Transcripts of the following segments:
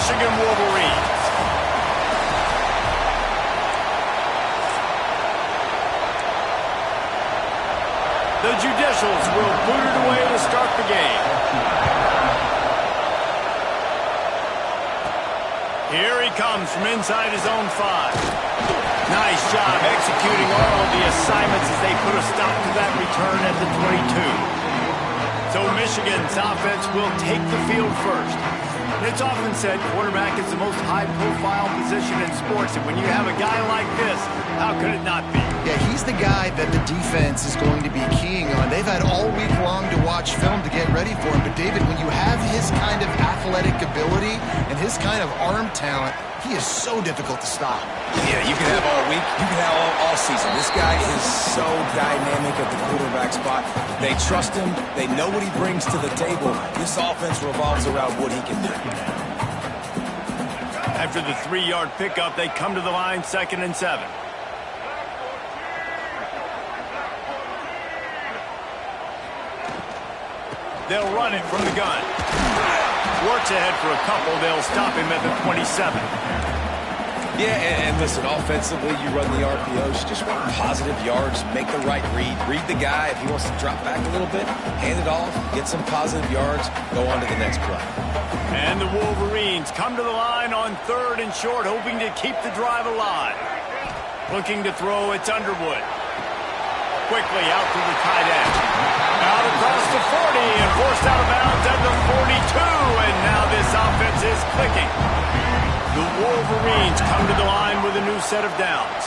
Michigan Wolverines. The Judicials will boot it away to start the game. Here he comes from inside his own 5. Nice job executing all of the assignments as they put a stop to that return at the 22. So Michigan's offense will take the field first. And it's often said quarterback is the most high-profile position in sports, and when you have a guy like this, how could it not be? Yeah, he's the guy that the defense is going to be keying on. They've had all week long to watch film to get ready for him. But, David, when you have his kind of athletic ability and his kind of arm talent, he is so difficult to stop. Yeah, you can have all week, you can have all season. This guy is so dynamic at the quarterback spot. They trust him. They know what he brings to the table. This offense revolves around what he can do. After the 3-yard pickup, they come to the line, 2nd and 7. They'll run it from the gun. Works ahead for a couple. They'll stop him at the 27. Yeah, and listen, offensively, you run the RPOs. You just want positive yards, make the right read. Read the guy. If he wants to drop back a little bit, hand it off, get some positive yards, go on to the next play. And the Wolverines come to the line on 3rd and short, hoping to keep the drive alive. Looking to throw, it's Underwood. Quickly out to the tight end. Out across the 40 and forced out of bounds at the 42. And now this offense is clicking. The Wolverines come to the line with a new set of downs.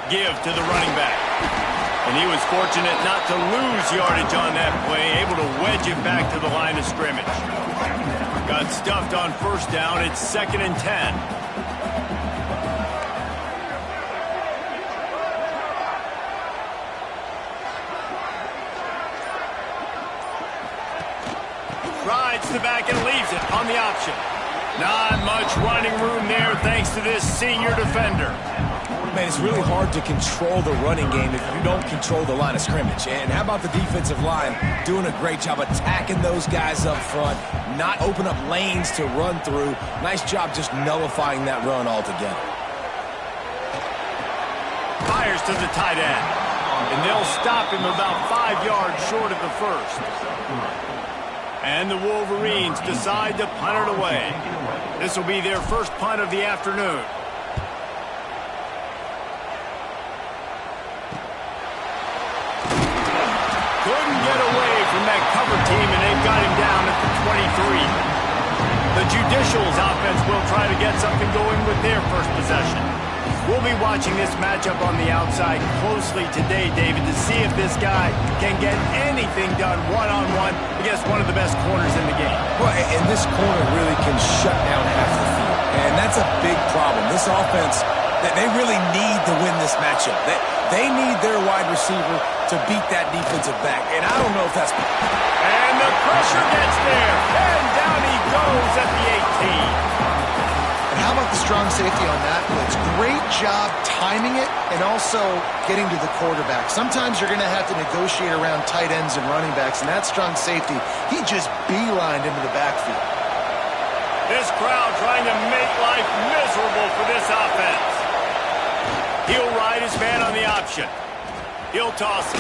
Give to the running back. And he was fortunate not to lose yardage on that play, able to wedge it back to the line of scrimmage. Got stuffed on 1st down. It's 2nd and 10. Rides the back and leaves it on the option. Not much running room there thanks to this senior defender. Man, it's really hard to control the running game if you don't control the line of scrimmage. And how about the defensive line doing a great job attacking those guys up front, not open up lanes to run through. Nice job just nullifying that run altogether. Fires to the tight end. And they'll stop him about 5 yards short of the 1st. And the Wolverines decide to punt it away. This will be their first punt of the afternoon. Couldn't get away from that cover team, and they've got him down at the 23. The Judicials offense will try to get something going with their first possession. We'll be watching this matchup on the outside closely today, David, to see if this guy can get anything done one-on-one against one of the best corners in the game. Well, and this corner really can shut down half the field. And that's a big problem. This offense, they really need to win this matchup. They need their wide receiver to beat that defensive back. And I don't know if that's... And the pressure gets there. And down he goes at the 18. And how about the strong safety on that blitz? Great job timing it and also getting to the quarterback. Sometimes you're going to have to negotiate around tight ends and running backs, and that strong safety, he just beelined into the backfield. This crowd trying to make life miserable for this offense. He'll ride his man on the option. He'll toss it.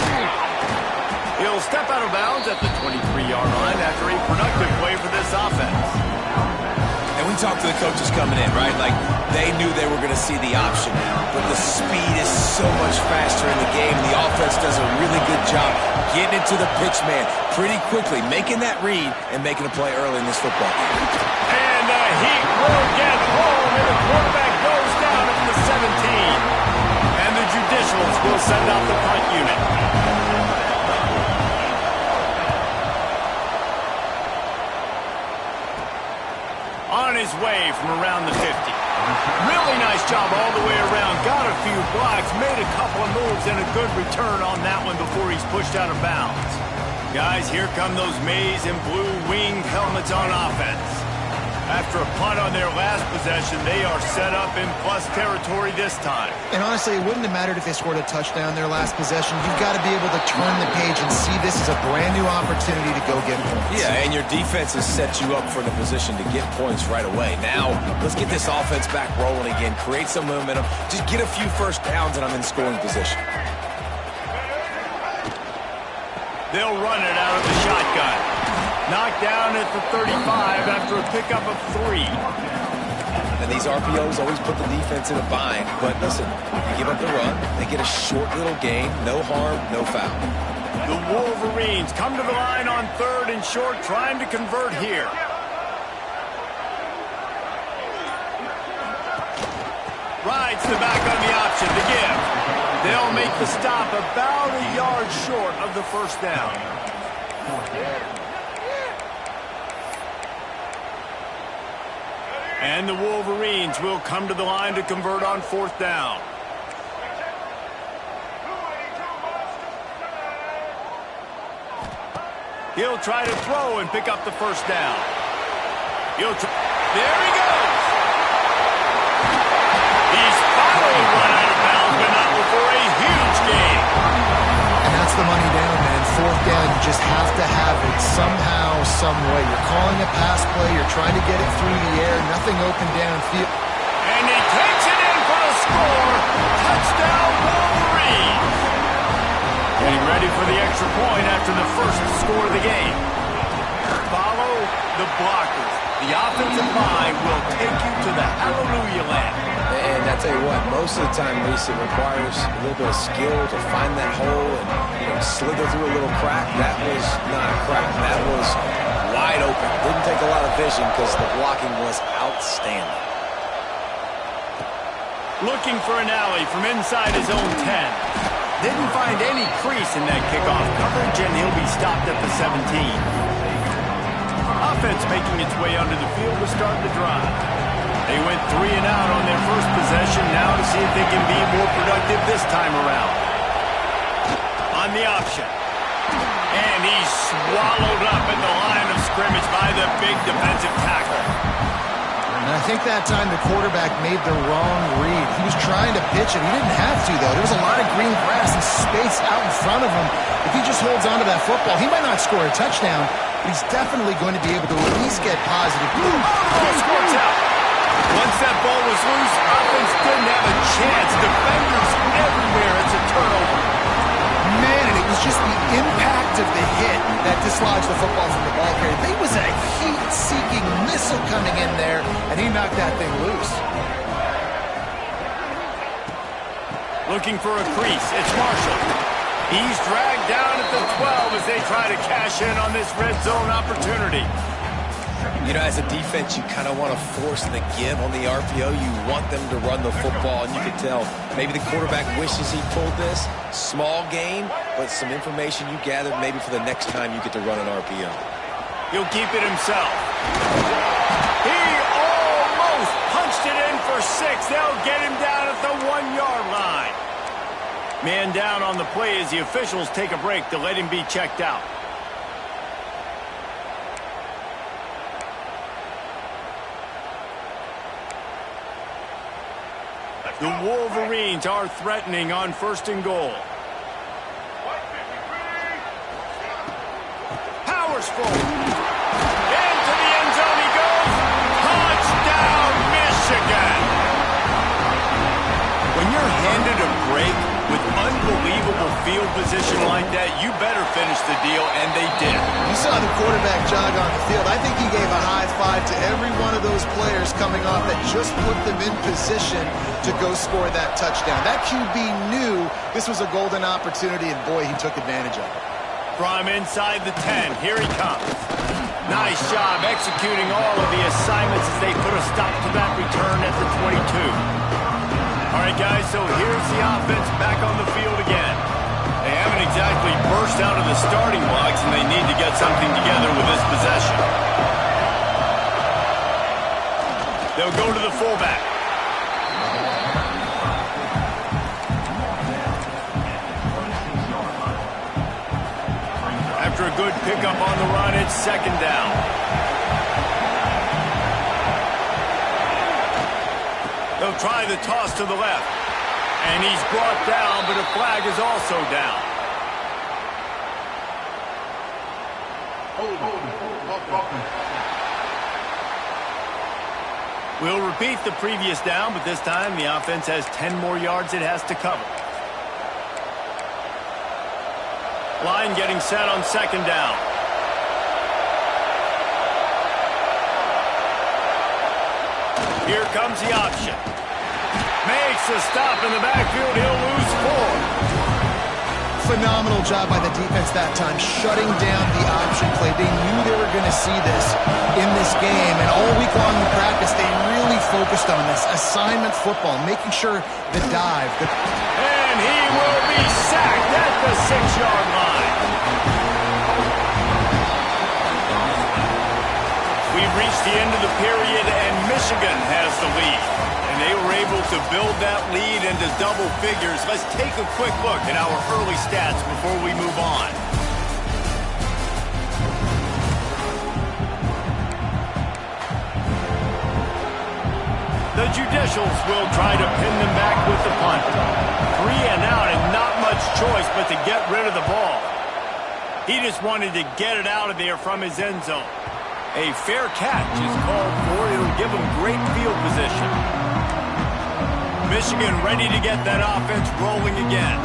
He'll step out of bounds at the 23-yard line after a productive play for this offense. And we talked to the coaches coming in, right? Like, they knew they were going to see the option now. But the speed is so much faster in the game. The offense does a really good job getting into the pitch man pretty quickly, making that read and making a play early in this football game. And the heat will get home, and the quarterback goes down at the 17. And the Judicials will send out the punt unit. On his way from around the 50. Really nice job all the way around. Got a few blocks, made a couple of moves, and a good return on that one before he's pushed out of bounds. Guys, here come those maize and blue wing helmets on offense. After a punt on their last possession, they are set up in plus territory this time. And honestly, it wouldn't have mattered if they scored a touchdown their last possession. You've got to be able to turn the page and see this as a brand new opportunity to go get points. Yeah, and your defense has set you up for the position to get points right away. Now, let's get this offense back rolling again. Create some momentum. Just get a few first downs, and I'm in scoring position. They'll run it out of the shotgun. Knocked down at the 35 after a pickup of 3. And these RPOs always put the defense in a bind. But listen, you give up the run, they get a short little gain, no harm, no foul. The Wolverines come to the line on 3rd and short, trying to convert here. Rides the back on the option to give. They'll make the stop about a yard short of the first down. And the Wolverines will come to the line to convert on 4th down. He'll try to throw and pick up the first down. There he goes. He's finally run out of bounds, but not before a huge gain. And that's the money down, man. 4th down, you just have to have it somehow, some way. You're calling a pass play. You're trying to get it through the air. Nothing open downfield. And he takes it in for a score. Touchdown, Wolverines. Getting ready for the extra point after the first score of the game. Follow the blockers. The offensive line will take you to the hallelujah land. And I tell you what, most of the time, Reese, it requires a little bit of skill to find that hole and slither through a little crack. That was not a crack. That was wide open. Didn't take a lot of vision because the blocking was outstanding. Looking for an alley from inside his own 10. Didn't find any crease in that kickoff coverage, and he'll be stopped at the 17. Offense making its way onto the field to start the drive. They went 3 and out on their first possession, now to see if they can be more productive this time around. On the option. And he's swallowed up at the line of scrimmage by the big defensive tackle. And I think that time the quarterback made the wrong read. He was trying to pitch it. He didn't have to, though. There was a lot of green grass and space out in front of him. If he just holds on to that football, he might not score a touchdown, but he's definitely going to be able to at least get positive. Squirts out. Once that ball was loose, offense didn't have a chance. Defenders everywhere. It's a turnover. Man, and it was just the impact of the hit that dislodged the football from the ball carrier. There was a heat-seeking missile coming in there, and he knocked that thing loose. Looking for a crease. It's Marshall. He's dragged down at the 12 as they try to cash in on this red zone opportunity. As a defense, you kind of want to force the give on the RPO. You want them to run the football, and you can tell maybe the quarterback wishes he pulled this. Small gain, but some information you gathered maybe for the next time you get to run an RPO. He'll keep it himself. He almost punched it in for 6. They'll get him down at the 1-yard line. Man down on the play as the officials take a break to let him be checked out. The Wolverines are threatening on 1st and goal. Powers full. Into the end zone he goes. Touchdown, Michigan. When you're handed a break with unbelievable field position like that, you better finish the deal, and they did. You saw the quarterback jog on the field. I think he gave a high five to every one of those players coming off that just put them in position to go score that touchdown. That QB knew this was a golden opportunity, and boy, he took advantage of it. From inside the 10, here he comes. Nice job executing all of the assignments as they put a stop to that return at the 22. All right, guys, so here's the offense back on the field again. They haven't exactly burst out of the starting blocks, and they need to get something together with this possession. They'll go to the fullback. After a good pickup on the run, it's 2nd down. They'll try the toss to the left. And he's brought down, but a flag is also down. We'll repeat the previous down, but this time the offense has 10 more yards it has to cover. Line getting set on second down. Here comes the option. Makes a stop in the backfield. He'll lose 4. Phenomenal job by the defense that time, shutting down the option play. They knew they were going to see this in this game, and all week long in practice, they really focused on this assignment football, making sure the dive. And he will be sacked at the 6-yard line. We've reached the end of the period, and Michigan has the lead. And they were able to build that lead into double figures. Let's take a quick look at our early stats before we move on. The Judicials will try to pin them back with the punt. 3 and out and not much choice but to get rid of the ball. He just wanted to get it out of there from his end zone. A fair catch is called for. It'll give him great field position. Michigan ready to get that offense rolling again.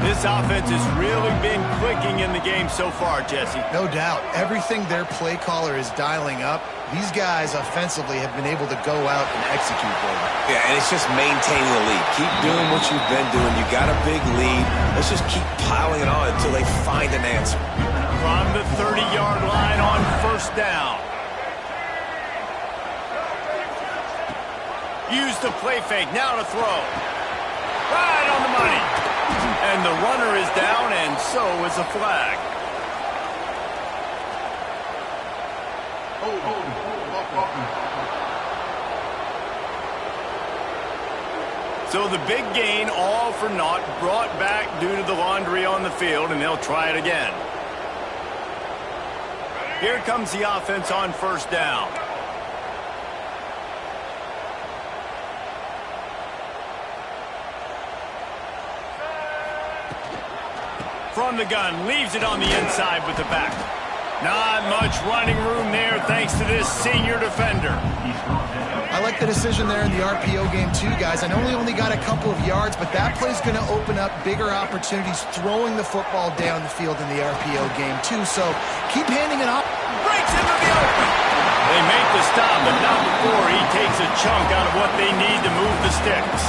This offense has really been clicking in the game so far, Jesse. No doubt. Everything their play caller is dialing up, these guys offensively have been able to go out and execute for them. Yeah, and it's just maintaining the lead. Keep doing what you've been doing. You got a big lead. Let's just keep piling it on until they find an answer. From the 30-yard line on first down. Use the play fake. Now to throw. Right on the money. And the runner is down, and so is a flag. So the big gain, all for naught, brought back due to the laundry on the field, and they'll try it again. Here comes the offense on first down. From the gun, leaves it on the inside with the back. Not much running room there thanks to this senior defender. I like the decision there in the RPO game too, guys. I know he only got a couple of yards, but that play's going to open up bigger opportunities throwing the football down the field in the RPO game too. So keep handing it off. Breaks into the open. They make the stop, but not before he takes a chunk out of what they need to move the sticks.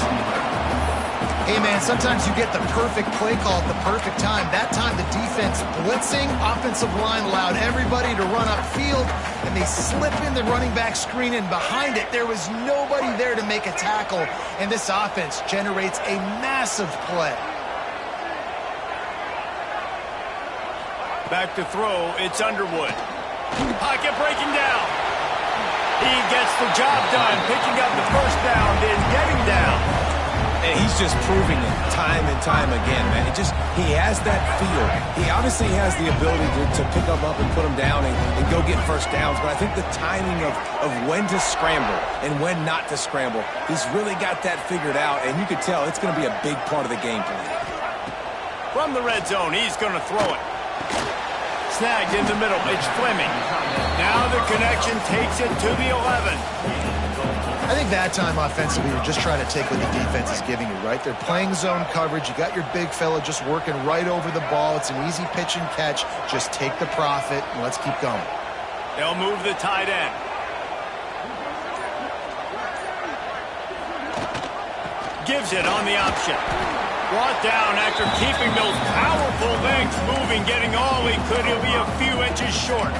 Hey, man, sometimes you get the perfect play call at the perfect time. That time the defense blitzing, offensive line allowed everybody to run upfield, and they slip in the running back screen, and behind it there was nobody there to make a tackle, and this offense generates a massive play. Back to throw, it's Underwood. Pocket breaking down. He gets the job done, picking up the first down, then getting down. And he's just proving it time and time again, man. He has that feel. He obviously has the ability to pick them up and put them down and go get first downs. But I think the timing of when to scramble and when not to scramble, he's really got that figured out. And you could tell it's going to be a big part of the game plan. From the red zone, he's going to throw it. Snagged in the middle. It's Fleming. Now the connection takes it to the 11. I think that time offensively, you're just trying to take what the defense is giving you, right? They're playing zone coverage. You got your big fella just working right over the ball. It's an easy pitch and catch. Just take the profit, and let's keep going. They'll move the tight end. Gives it on the option. Brought down after keeping those powerful legs moving, getting all he could. He'll be a few inches short.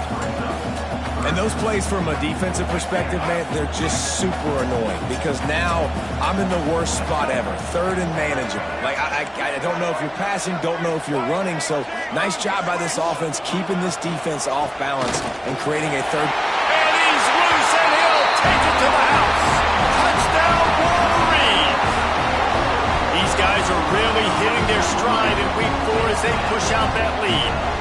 And those plays from a defensive perspective, man, they're just super annoying because now I'm in the worst spot ever, third and manageable. Like, I don't know if you're passing, don't know if you're running, so nice job by this offense keeping this defense off balance and creating a third. And he's loose, and he'll take it to the house. Touchdown, Wolverine. These guys are really hitting their stride in week 4 as they push out that lead.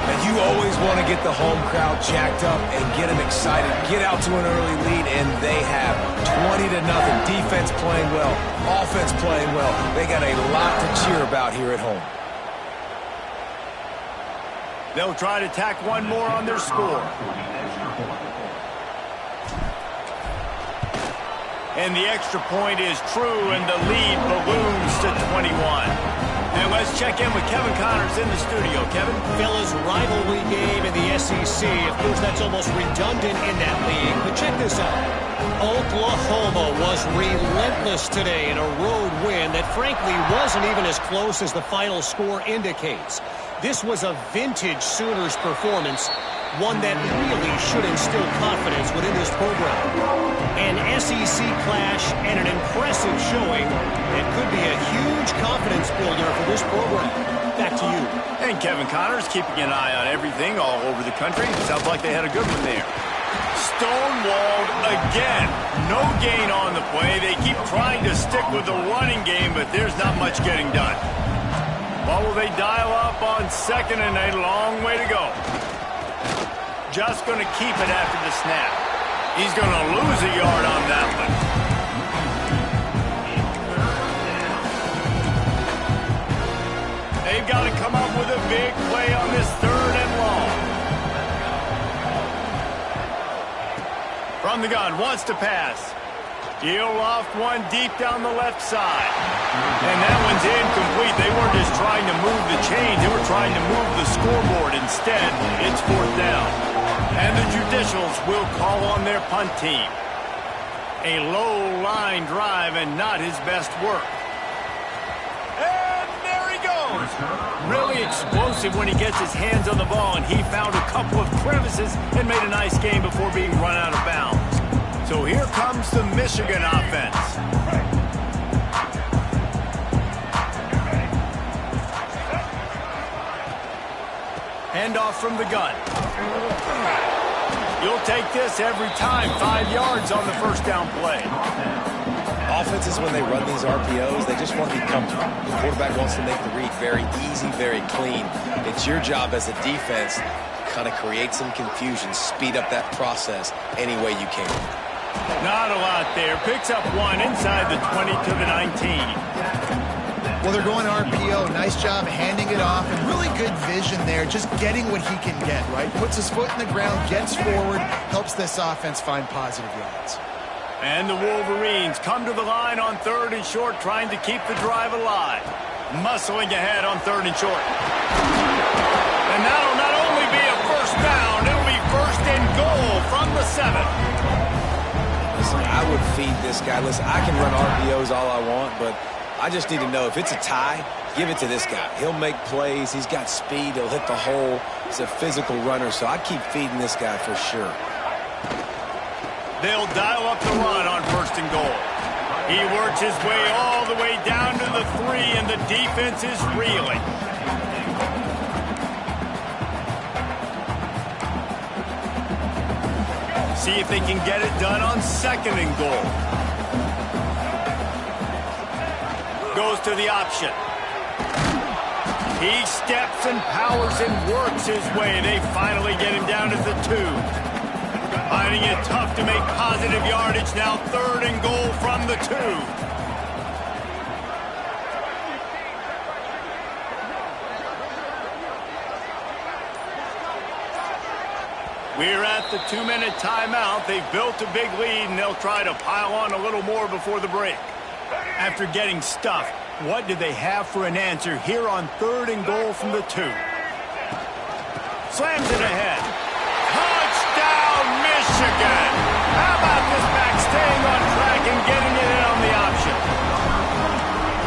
And you always want to get the home crowd jacked up and get them excited, get out to an early lead, and they have. 20-0. Defense playing well. Offense playing well. They got a lot to cheer about here at home. They'll try to tack one more on their score. And the extra point is true, and the lead balloons to 21. And let's check in with Kevin Connors in the studio. Kevin? Fellas, rivalry game in the SEC. Of course, that's almost redundant in that league. But check this out. Oklahoma was relentless today in a road win that frankly wasn't even as close as the final score indicates. This was a vintage Sooners performance, one that really should instill confidence within this program. An SEC clash and an impressive showing that could be a huge confidence builder for this program. Back to you. And Kevin Connors keeping an eye on everything all over the country. Sounds like they had a good one there. Stonewalled again. No gain on the play. They keep trying to stick with the running game, but there's not much getting done. What will they dial up on second and a long way to go? Just going to keep it after the snap. He's going to lose a yard on that one. They've got to come up with a big play on this third and long. From the gun, wants to pass. He'll loft one deep down the left side. And that one's incomplete. They weren't just trying to move the chains. They were trying to move the scoreboard. Instead, it's fourth down. And the Judicials will call on their punt team. A low line drive and not his best work. And there he goes. Really explosive when he gets his hands on the ball, and he found a couple of crevices and made a nice game before being run out of bounds. So here comes the Michigan offense. Handoff from the gun. You'll take this every time. 5 yards on the first down play. Offenses, when they run these RPOs, they just want to be comfortable. The quarterback wants to make the read very easy, very clean. It's your job as a defense to kind of create some confusion, speed up that process any way you can. Not a lot there. Picks up one inside the 20 to the 19. Well, they're going RPO. Nice job handing it off, and really good vision there, just getting what he can get, right? Puts his foot in the ground, gets forward, helps this offense find positive yards. And the Wolverines come to the line on third and short, trying to keep the drive alive. Muscling ahead on third and short. And that'll not only be a first down, it'll be first and goal from the 7. Listen, I would feed this guy. Listen, I can run RPOs all I want, but I just need to know if it's a tie, give it to this guy. He'll make plays. He's got speed. He'll hit the hole. He's a physical runner, so I'd keep feeding this guy for sure. They'll dial up the run on first and goal. He works his way all the way down to the 3, and the defense is reeling. See if they can get it done on second and goal. Goes to the option. He steps and powers and works his way. They finally get him down to the 2. Finding it tough to make positive yardage. Now third and goal from the 2. We're at the 2-minute timeout. They've built a big lead, and they'll try to pile on a little more before the break. After getting stuffed, what do they have for an answer here on third and goal from the 2? Slams it ahead. Touchdown, Michigan! How about this back staying on track and getting it in on the option?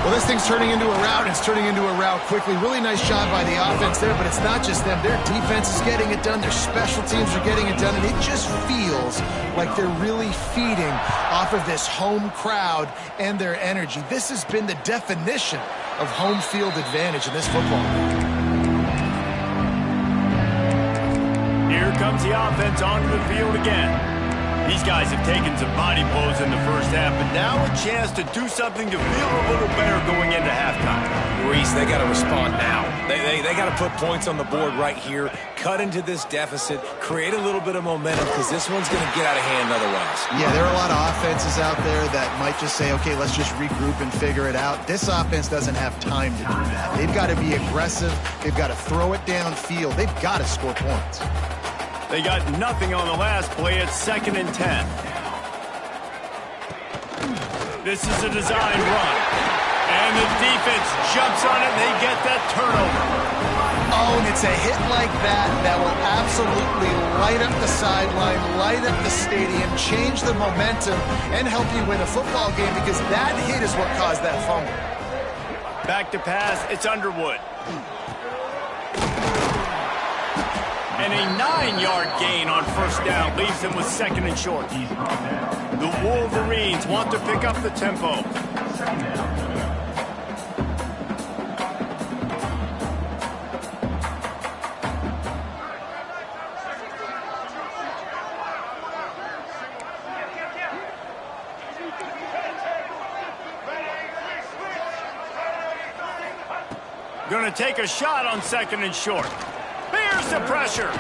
Well, this thing's turning into a rout. It's turning into a rout quickly. Really nice job by the offense there, but it's not just them. Their defense is getting it done. Their special teams are getting it done, and it just feels like they're really feeding off of this home crowd and their energy. This has been the definition of home field advantage in this football game. Here comes the offense onto the field again. These guys have taken some body blows in the first half, but now a chance to do something to feel a little better going into halftime. Reese, they got to respond now. They got to put points on the board right here, cut into this deficit, create a little bit of momentum, because this one's going to get out of hand otherwise. Yeah, there are a lot of offenses out there that might just say, okay, let's just regroup and figure it out. This offense doesn't have time to do that. They've got to be aggressive. They've got to throw it downfield. They've got to score points. They got nothing on the last play at 2nd and 10. This is a design run. And the defense jumps on it, and they get that turnover. Oh, and it's a hit like that will absolutely light up the sideline, light up the stadium, change the momentum, and help you win a football game, because that hit is what caused that fumble. Back to pass, it's Underwood. And a 9-yard gain on first down leaves them with 2nd and short. The Wolverines want to pick up the tempo. Going to take a shot on 2nd and short. Here's the pressure.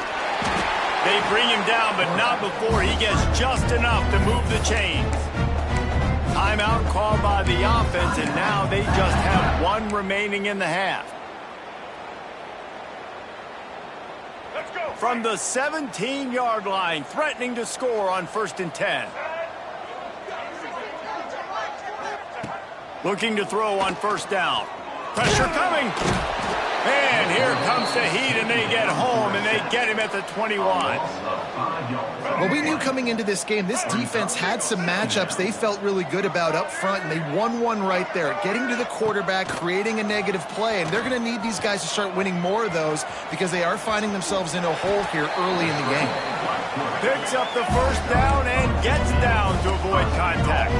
They bring him down, but not before he gets just enough to move the chains. Timeout called by the offense, and now they just have one remaining in the half. Let's go. From the 17-yard line, threatening to score on 1st and 10. Looking to throw on first down. Pressure coming. And here comes the heat, and they get home, and they get him at the 21. Well, we knew coming into this game, this defense had some matchups they felt really good about up front, and they won one right there, getting to the quarterback, creating a negative play, and they're going to need these guys to start winning more of those, because they are finding themselves in a hole here early in the game. Picks up the first down and gets down to avoid contact.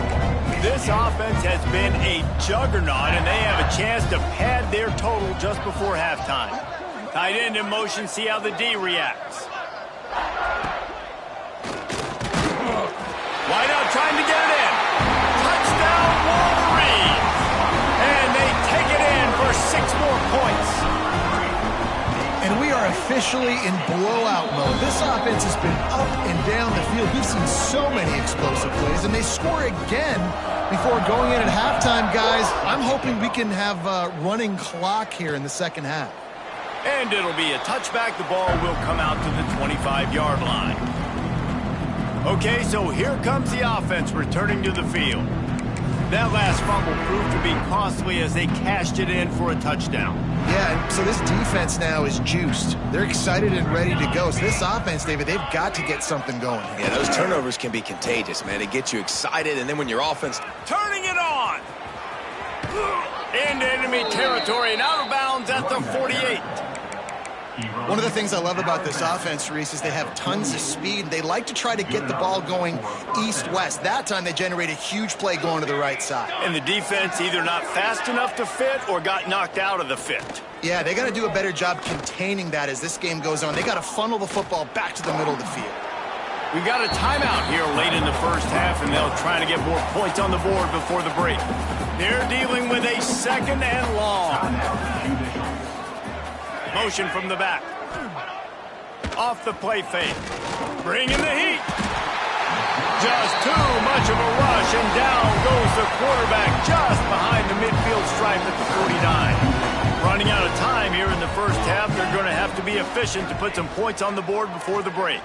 This offense has been a juggernaut, and they have a chance to pad their total just before halftime. Tight end in motion, see how the D reacts. Wideout trying to get it in. Touchdown, Wolverines! And they take it in for 6 more points. And we are officially in blowout mode. This offense has been up and down the field. We've seen so many explosive plays, and they score again before going in at halftime, guys. I'm hoping we can have a running clock here in the second half. And it'll be a touchback. The ball will come out to the 25-yard line. Okay, so here comes the offense returning to the field. That last fumble proved to be costly as they cashed it in for a touchdown. Yeah, and so this defense now is juiced. They're excited and ready to go. So this offense, David, they've got to get something going. Yeah, those turnovers can be contagious, man. It gets you excited, and then when your offense... Turning it on! Into enemy territory and out of bounds at the 48. One of the things I love about this offense, Reese, is they have tons of speed. They like to try to get the ball going east-west. That time they generate a huge play going to the right side. And the defense either not fast enough to fit or got knocked out of the fit. Yeah, they got to do a better job containing that as this game goes on. They got to funnel the football back to the middle of the field. We've got a timeout here late in the first half, and they'll try to get more points on the board before the break. They're dealing with a 2nd and long. Motion from the back. Off the play fake. Bringing the heat. Just too much of a rush, and down goes the quarterback just behind the midfield stripe at the 49. Running out of time here in the first half. They're going to have to be efficient to put some points on the board before the break.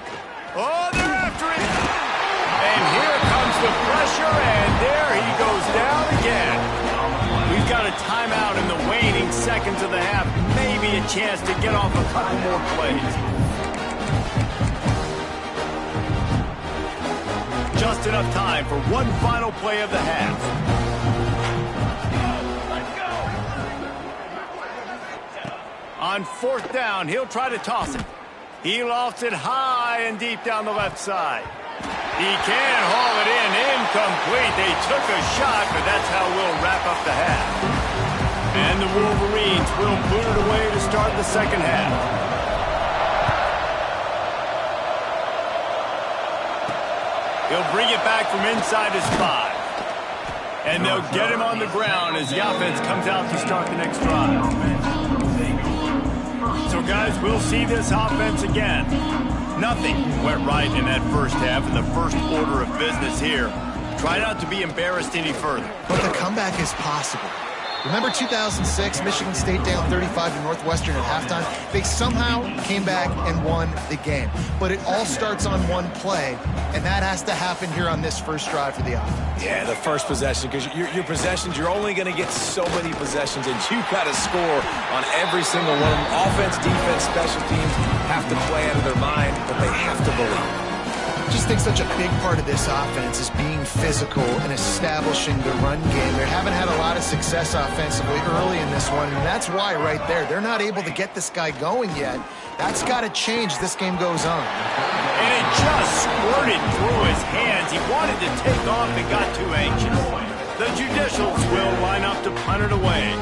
Oh, they're after it. And here comes the pressure, and there he goes down again. We've got a timeout in the waning seconds of the half. Maybe a chance to get off a couple more plays. Just enough time for one final play of the half. On 4th down, he'll try to toss it. He lofts it high and deep down the left side. He can haul it in, incomplete. They took a shot, but that's how we'll wrap up the half. And the Wolverines will boot it away to start the second half. 2 He'll bring it back from inside his 5. And they'll get him on the ground as the offense comes out to start the next drive. So, guys, we'll see this offense again. Nothing went right in that first half, and the first order of business here. Try not to be embarrassed any further. But the comeback is possible. Remember 2006, Michigan State down 35 to Northwestern at halftime? They somehow came back and won the game. But it all starts on one play, and that has to happen here on this first drive for the offense. Yeah, the first possession, because your possessions, you're only going to get so many possessions, and you've got to score on every single one of them. Offense, defense, special teams have to play out of their mind, but they have to believe. I just think such a big part of this offense is being physical and establishing the run game. They haven't had a lot of success offensively early in this one, and that's why right there, they're not able to get this guy going yet. That's got to change as this game goes on. And it just squirted through his hands. He wanted to take off and got too anxious. The Judicials will line up to punt it away.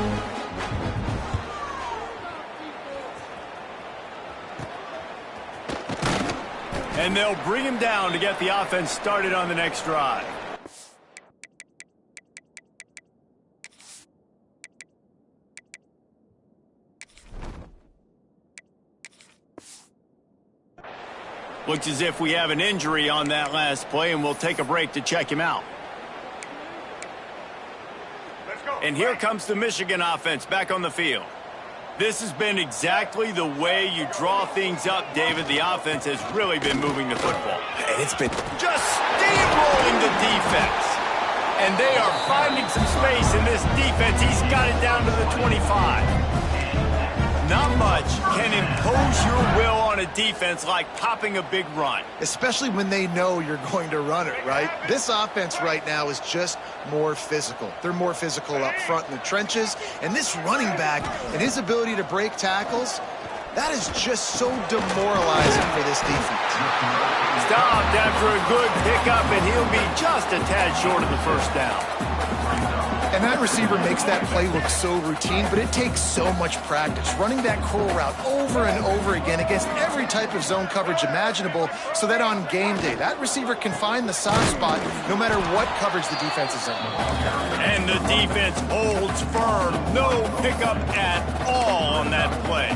And they'll bring him down to get the offense started on the next drive. Looks as if we have an injury on that last play, and we'll take a break to check him out. And here comes the Michigan offense back on the field. This has been exactly the way you draw things up, David. The offense has really been moving the football. And it's been just steamrolling the defense. And they are finding some space in this defense. He's got it down to the 25. Not much can impose your will on a defense like popping a big run. Especially when they know you're going to run it, right? This offense right now is just more physical. They're more physical up front in the trenches. And this running back and his ability to break tackles, that is just so demoralizing for this defense. Stopped after a good pickup, and he'll be just a tad short of the first down. And that receiver makes that play look so routine, but it takes so much practice running that curl route over and over again against every type of zone coverage imaginable so that on game day, that receiver can find the soft spot no matter what coverage the defense is in. And the defense holds firm. No pickup at all on that play.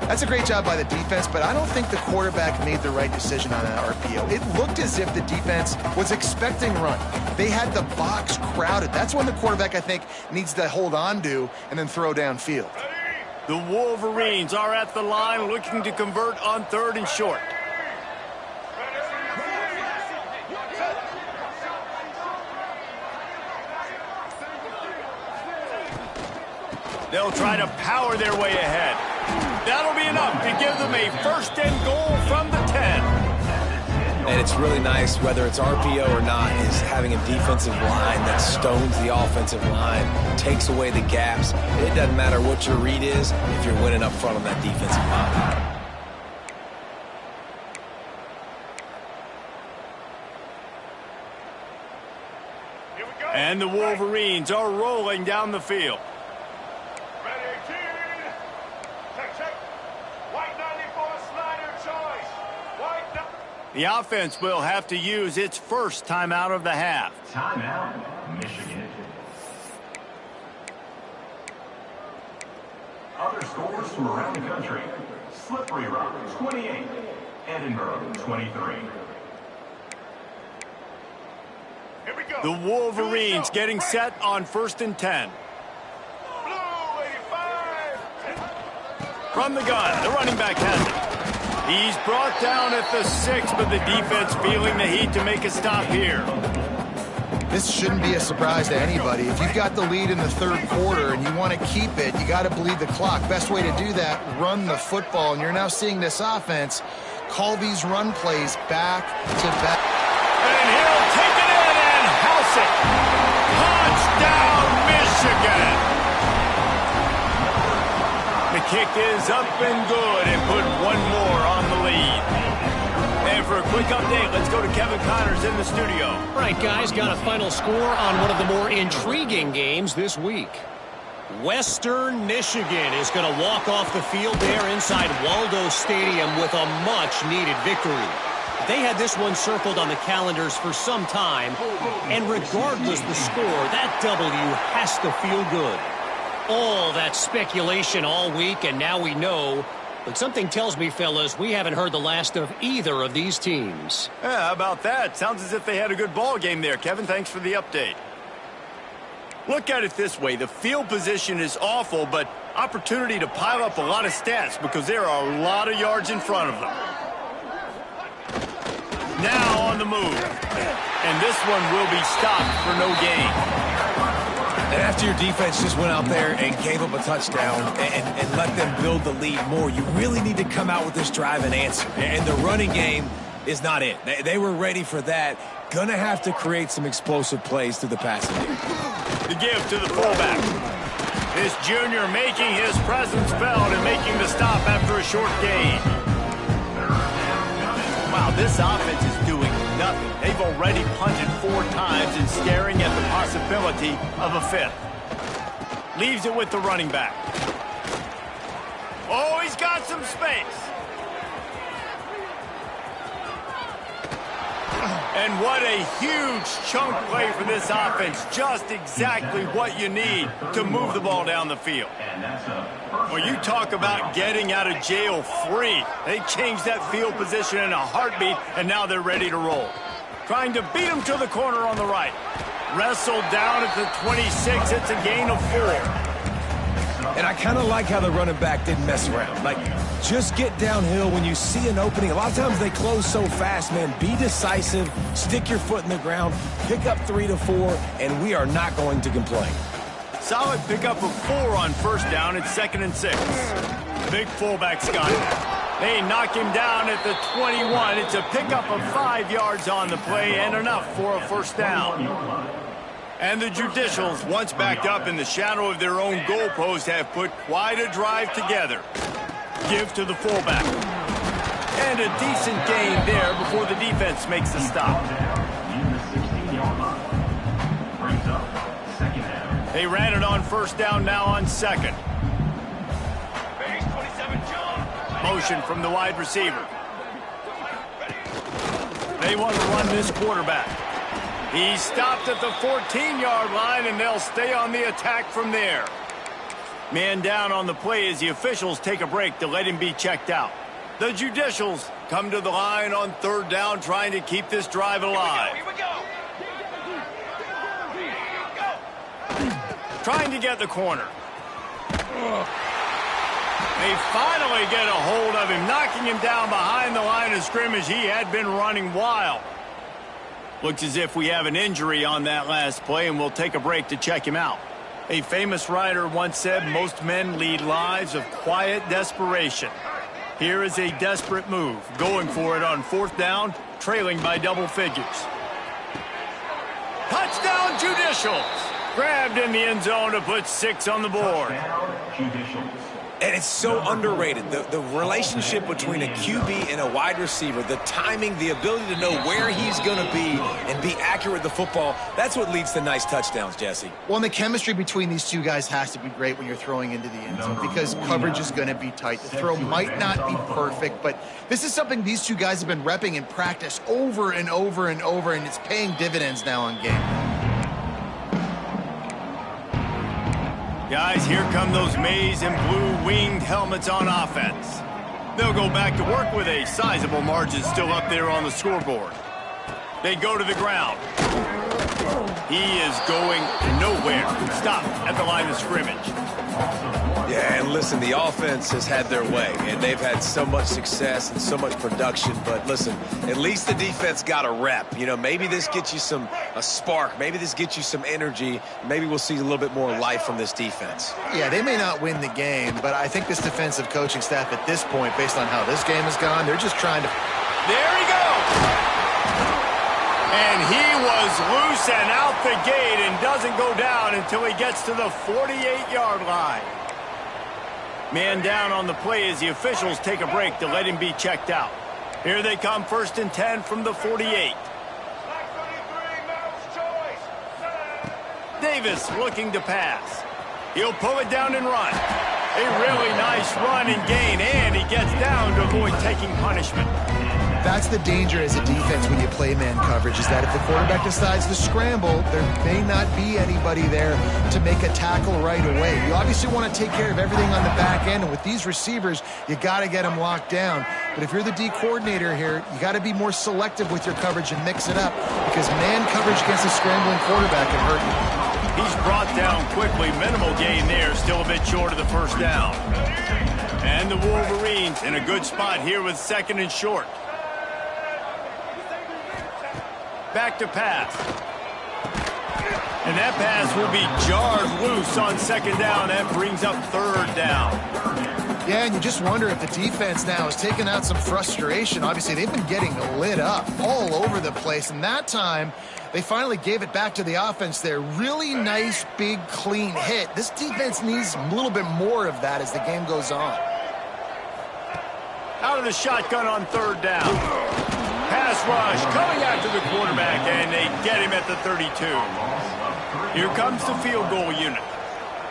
That's a great job by the defense, but I don't think the quarterback made the right decision on that RPO. It looked as if the defense was expecting run. They had the box crowded. That's when the quarterback, I think, needs to hold on to and then throw downfield. The Wolverines are at the line looking to convert on 3rd and short. They'll try to power their way ahead. That'll be enough to give them a 1st and goal from the 10. And it's really nice, whether it's RPO or not, is having a defensive line that stones the offensive line, takes away the gaps. It doesn't matter what your read is if you're winning up front on that defensive line. And the Wolverines are rolling down the field. The offense will have to use its first timeout of the half. Timeout, Michigan. Other scores from around the country. Slippery Rock, 28. Edinburgh, 23. Here we go. The Wolverines getting set on 1st and 10. Blue 85. From the gun, the running back has it. He's brought down at the 6, but the defense feeling the heat to make a stop here. This shouldn't be a surprise to anybody. If you've got the lead in the 3rd quarter and you want to keep it, you got to bleed the clock. Best way to do that, run the football. And you're now seeing this offense call these run plays back to back. And he'll take it in and house it. Touchdown, Michigan. The kick is up and good and put one more on the lead. And for a quick update, let's go to Kevin Connors in the studio. All right, guys, got a final score on one of the more intriguing games this week. Western Michigan is going to walk off the field there inside Waldo Stadium with a much-needed victory. They had this one circled on the calendars for some time, and regardless the score, that W has to feel good. All that speculation all week, and now we know. But something tells me, fellas, we haven't heard the last of either of these teams. Yeah, how about that? Sounds as if they had a good ball game there, Kevin. Thanks for the update. Look at it this way. The field position is awful, but opportunity to pile up a lot of stats because there are a lot of yards in front of them. Now on the move. And this one will be stopped for no gain. And after your defense just went out there and gave up a touchdown and let them build the lead more, you really need to come out with this drive and answer. And the running game is not it. They were ready for that. Gonna have to create some explosive plays through the passing game. The give to the fullback. This junior making his presence felt and making the stop after a short gain. Wow, this offense is doing nothing. They've already punted 4 times and staring at the possibility of a 5th. Leaves it with the running back. Oh, he's got some space. And what a huge chunk play for this offense. Just exactly what you need to move the ball down the field. Well, you talk about getting out of jail free. They changed that field position in a heartbeat, and now they're ready to roll. Trying to beat him to the corner on the right. Wrestled down at the 26. It's a gain of 4. And I kind of like how the running back didn't mess around. Like, just get downhill when you see an opening. A lot of times they close so fast, man. Be decisive, stick your foot in the ground, pick up 3 to 4, and we are not going to complain. Solid pickup of 4 on first down. It's 2nd and 6. Big fullback's got it. They knock him down at the 21. It's a pickup of 5 yards on the play and enough for a first down. And the Judicials, once backed up in the shadow of their own goalpost, have put quite a drive together. Give to the fullback. And a decent gain there before the defense makes the stop. They ran it on first down, now on 2nd. Motion from the wide receiver. They want to run this quarterback. He stopped at the 14-yard line, and they'll stay on the attack from there. Man down on the play as the officials take a break to let him be checked out. The Judicials come to the line on 3rd down, trying to keep this drive alive. Here we go. Trying to get the corner. They finally get a hold of him, knocking him down behind the line of scrimmage. He had been running wild. Looks as if we have an injury on that last play, and we'll take a break to check him out. A famous writer once said, most men lead lives of quiet desperation. Here is a desperate move, going for it on 4th down, trailing by double figures. Touchdown, Judicials! Grabbed in the end zone to put 6 on the board. And it's so underrated. The relationship between a QB and a wide receiver, the timing, the ability to know where he's going to be and be accurate with the football, that's what leads to nice touchdowns, Jesse. Well, and the chemistry between these two guys has to be great when you're throwing into the end zone because coverage is going to be tight. The throw might not be perfect, but this is something these two guys have been repping in practice over and over and over, and it's paying dividends now on game. Guys, here come those maize and blue winged helmets on offense. They'll go back to work with a sizable margin still up there on the scoreboard. They go to the ground. He is going nowhere. Stop at the line of scrimmage. Yeah, and listen, the offense has had their way, and they've had so much success and so much production. But listen, at least the defense got a rep. You know, maybe this gets you a spark. Maybe this gets you some energy. Maybe we'll see a little bit more life from this defense. Yeah, they may not win the game, but I think this defensive coaching staff at this point, based on how this game has gone, they're just trying to... There he goes! And he was loose and out the gate and doesn't go down until he gets to the 48-yard line. Man down on the play as the officials take a break to let him be checked out. Here they come, 1st and 10 from the 48. Davis looking to pass. He'll pull it down and run. A really nice run and gain, and he gets down to avoid taking punishment. That's the danger as a defense when you play man coverage, is that if the quarterback decides to scramble, there may not be anybody there to make a tackle right away. You obviously want to take care of everything on the back end, and with these receivers, you got to get them locked down. But if you're the D coordinator here, you got to be more selective with your coverage and mix it up, because man coverage against a scrambling quarterback can hurt you. He's brought down quickly. Minimal gain there, still a bit short of the first down. And the Wolverines in a good spot here with 2nd and short. Back to pass. And that pass will be jarred loose on 2nd down. That brings up 3rd down. Yeah, and you just wonder if the defense now is taking out some frustration. Obviously, they've been getting lit up all over the place. And that time, they finally gave it back to the offense there. Really nice, big, clean hit. This defense needs a little bit more of that as the game goes on. Out of the shotgun on 3rd down. Pass rush coming after the quarterback, and they get him at the 32. Here comes the field goal unit.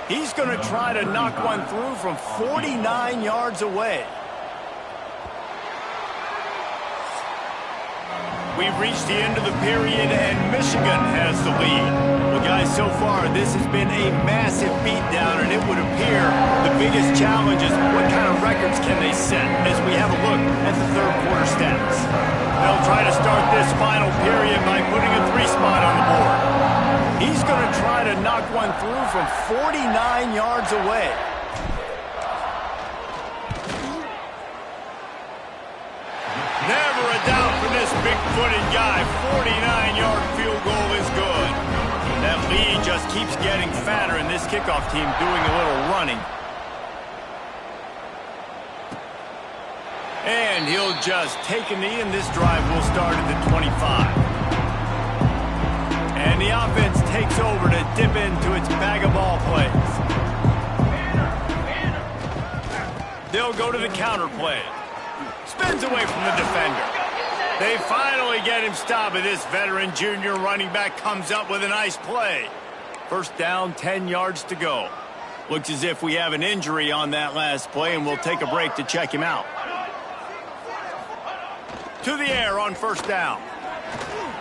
He's going to try to knock one through from 49 yards away. We've reached the end of the period, and Michigan has the lead. Well, guys, so far, this has been a massive beatdown, and it would appear the biggest challenge is what kind of records can they set as we have a look at the 3rd quarter stats. They'll try to start this final period by putting a 3-spot on the board. He's going to try to knock one through from 49 yards away. Never a doubt for this big-footed guy. 49-yard field goal is good. That lead just keeps getting fatter, and this kickoff team doing a little running. And he'll just take a knee, and this drive will start at the 25. And the offense takes over to dip into its bag of ball plays. They'll go to the counter play. Spins away from the defender. They finally get him stopped, and this veteran junior running back comes up with a nice play. 1st down, 10 yards to go. Looks as if we have an injury on that last play, and we'll take a break to check him out. To the air on 1st down.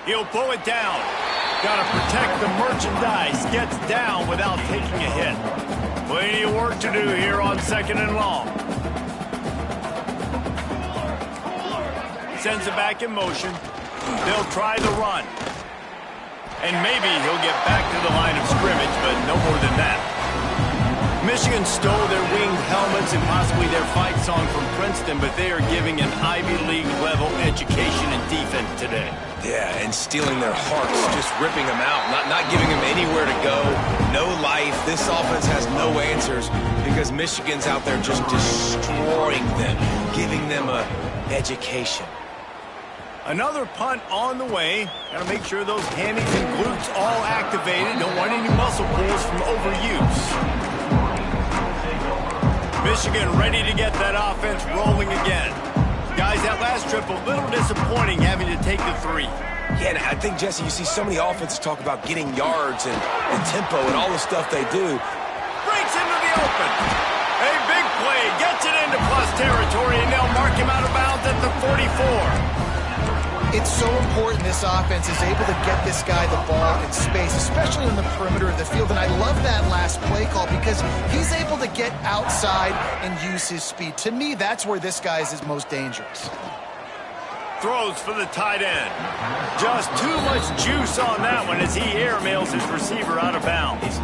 He'll pull it down. Got to protect the merchandise. Gets down without taking a hit. Plenty of work to do here on 2nd and long. Sends it back in motion. They'll try the run. And maybe he'll get back to the line of scrimmage, but no more than that. Michigan stole their winged helmets and possibly their fight song from Princeton, but they are giving an Ivy League level education and defense today. Yeah, and stealing their hearts, just ripping them out, not giving them anywhere to go, no life. This offense has no answers because Michigan's out there just destroying them, giving them a education. Another punt on the way. Got to make sure those hammies and glutes all activated. Don't want any muscle pulls from overuse. Michigan ready to get that offense rolling again. Guys, that last trip a little disappointing having to take the 3. Yeah, and I think, Jesse, you see so many offenses talk about getting yards and tempo and all the stuff they do. Breaks into the open. A big play. Gets it into plus territory, and they'll mark him out of bounds at the 44. It's so important this offense is able to get this guy the ball in space, especially on the perimeter of the field. And I love that last play call because he's able to get outside and use his speed. To me, that's where this guy is most dangerous. Throws for the tight end. Just too much juice on that one as he airmails his receiver out of bounds.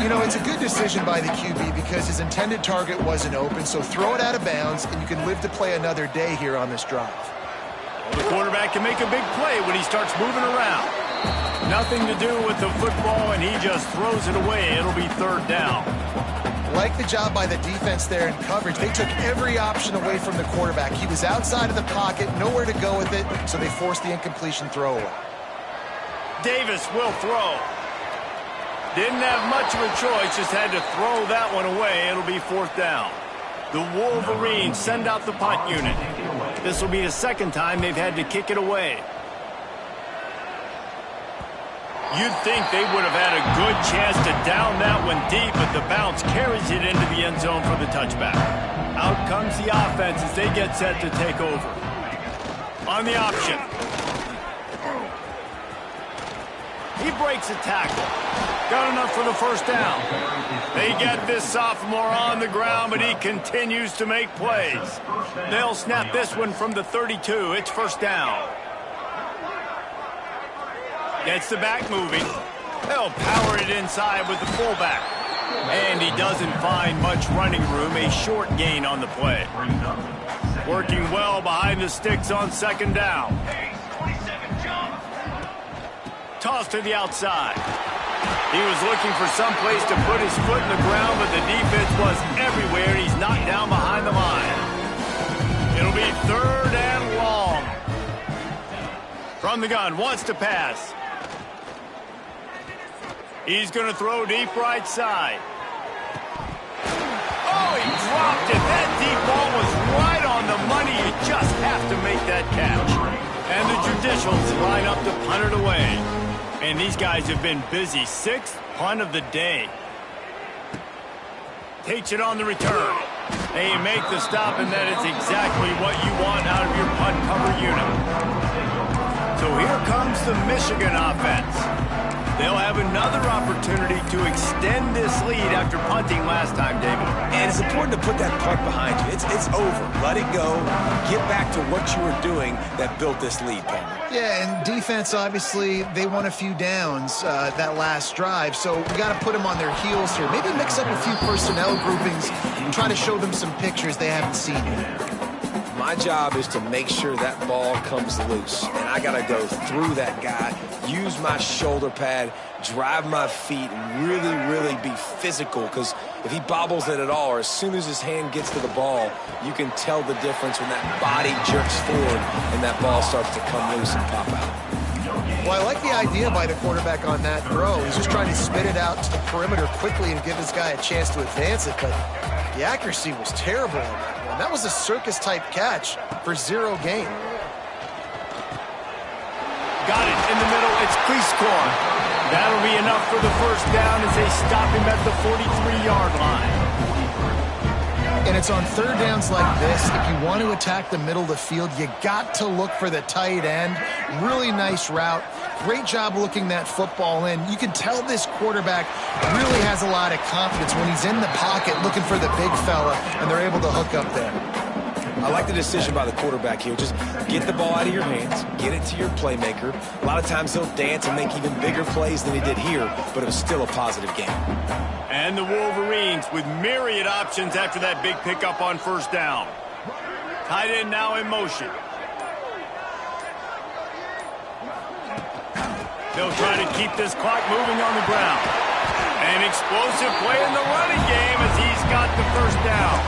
You know, it's a good decision by the QB because his intended target wasn't open, so throw it out of bounds, and you can live to play another day here on this drive. The quarterback can make a big play when he starts moving around. Nothing to do with the football, and he just throws it away. It'll be 3rd down. Like the job by the defense there in coverage. They took every option away from the quarterback. He was outside of the pocket, nowhere to go with it, so they forced the incompletion throwaway. Davis will throw. Didn't have much of a choice, just had to throw that one away. It'll be 4th down. The Wolverines send out the punt unit. This will be the 2nd time they've had to kick it away. You'd think they would have had a good chance to down that one deep, but the bounce carries it into the end zone for the touchback. Out comes the offense as they get set to take over. On the option. He breaks a tackle. Got enough for the first down. They get this sophomore on the ground, but he continues to make plays. They'll snap this one from the 32. It's first down. Gets the back moving. They'll power it inside with the fullback. And he doesn't find much running room. A short gain on the play. Working well behind the sticks on second down. Toss to the outside. He was looking for some place to put his foot in the ground, but the defense was everywhere. He's knocked down behind the line. It'll be third and long. From the gun, wants to pass. He's going to throw deep right side. Oh, he dropped it. That deep ball was right on the money. You just have to make that catch. And the Judicials line up to punt it away. And these guys have been busy. Sixth punt of the day. Takes it on the return. They make the stop, and that is exactly what you want out of your punt cover unit. So here comes the Michigan offense. They'll have another opportunity to extend this lead after punting last time, David. And it's important to put that punt behind you. It's over. Let it go. Get back to what you were doing that built this lead, Palmer. Yeah, and defense, obviously, they won a few downs that last drive, so we got to put them on their heels here. Maybe mix up a few personnel groupings and try to show them some pictures they haven't seen yet. My job is to make sure that ball comes loose, and I got to go through that guy, use my shoulder pad, drive my feet, and really, really be physical, because if he bobbles it at all, or as soon as his hand gets to the ball, you can tell the difference when that body jerks forward and that ball starts to come loose and pop out. Well, I like the idea by the quarterback on that throw. He's just trying to spit it out to the perimeter quickly and give this guy a chance to advance it, but the accuracy was terrible on that one. That was a circus-type catch for 0 gain. Got it in the middle. It's Cleescore. That'll be enough for the first down as they stop him at the 43-yard line. And it's on third downs like this. If you want to attack the middle of the field, you got to look for the tight end. Really nice route. Great job looking that football in. You can tell this quarterback really has a lot of confidence when he's in the pocket looking for the big fella, and they're able to hook up there. I like the decision by the quarterback here. Just get the ball out of your hands, get it to your playmaker. A lot of times he'll dance and make even bigger plays than he did here, but it was still a positive game. And the Wolverines with myriad options after that big pickup on first down. Tight end now in motion. They'll try to keep this clock moving on the ground. An explosive play in the running game as he's got the first down.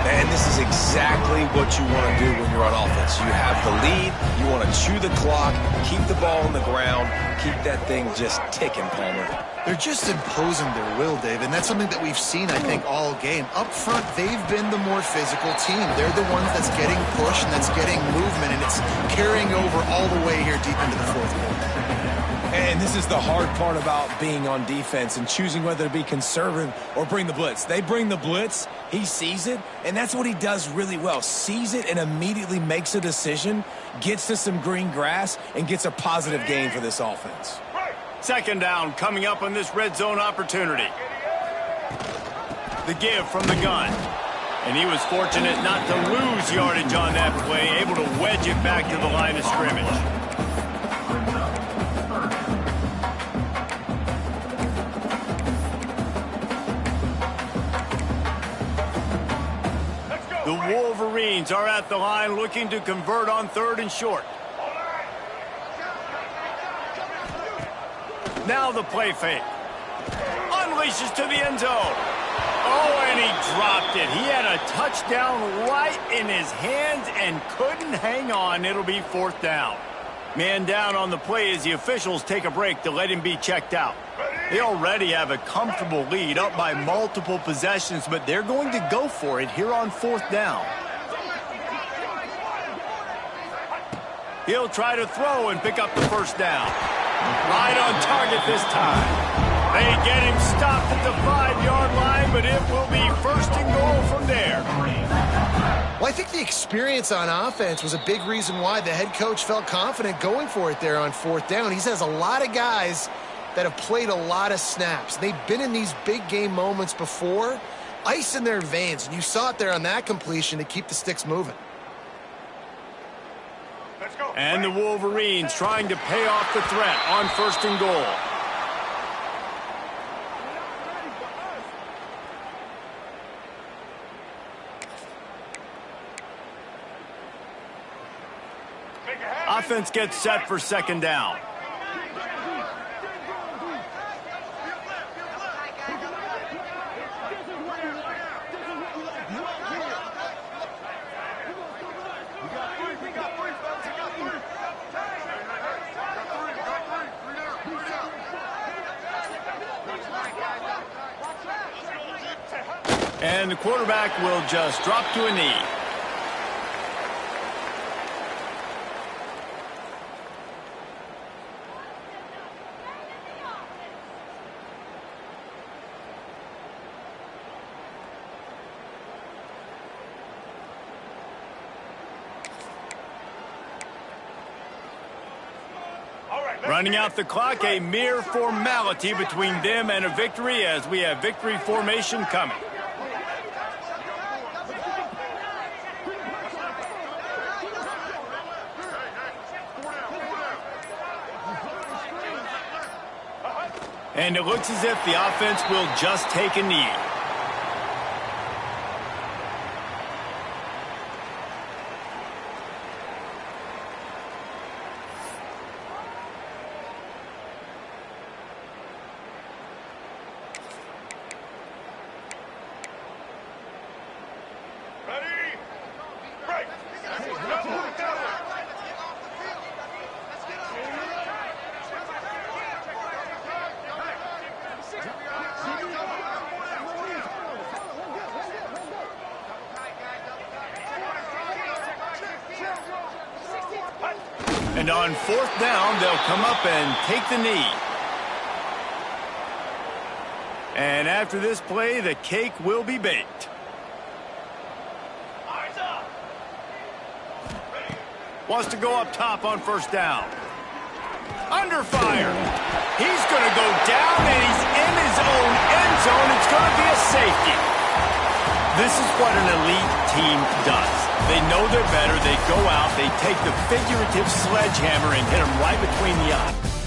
And this is exactly what you want to do when you're on offense. You have the lead, you want to chew the clock, keep the ball on the ground, keep that thing just ticking, Palmer. They're just imposing their will, Dave, and that's something that we've seen, I think, all game. Up front, they've been the more physical team. They're the ones that's getting pushed and that's getting movement, and it's carrying over all the way here deep into the fourth quarter. And this is the hard part about being on defense and choosing whether to be conservative or bring the blitz. They bring the blitz, he sees it, and that's what he does really well. Sees it and immediately makes a decision, gets to some green grass, and gets a positive gain for this offense. Second down coming up on this red zone opportunity. The give from the gun. And he was fortunate not to lose yardage on that play, able to wedge it back to the line of scrimmage. The Wolverines are at the line looking to convert on third and short. Now the play fake. Unleashes to the end zone. Oh, and he dropped it. He had a touchdown right in his hands and couldn't hang on. It'll be fourth down. Man down on the play as the officials take a break to let him be checked out. They already have a comfortable lead up by multiple possessions, but they're going to go for it here on fourth down. He'll try to throw and pick up the first down. Right on target this time. They get him stopped at the 5-yard line, but it will be first and goal from there. Well, I think the experience on offense was a big reason why the head coach felt confident going for it there on 4th down. He has a lot of guys that have played a lot of snaps. They've been in these big game moments before, ice in their veins, and you saw it there on that completion to keep the sticks moving. And the Wolverines trying to pay off the threat on 1st and goal. Offense gets set for 2nd down. And the quarterback will just drop to a knee. Running out the clock, a mere formality between them and a victory as we have victory formation coming. And it looks as if the offense will just take a knee. And on 4th down, they'll come up and take the knee. And after this play, the cake will be baked. Wants to go up top on 1st down. Under fire. He's going to go down, and he's in his own end zone. It's going to be a safety. This is what an elite team does. They know they're better. They go out. They take the figurative sledgehammer and hit them right between the eyes.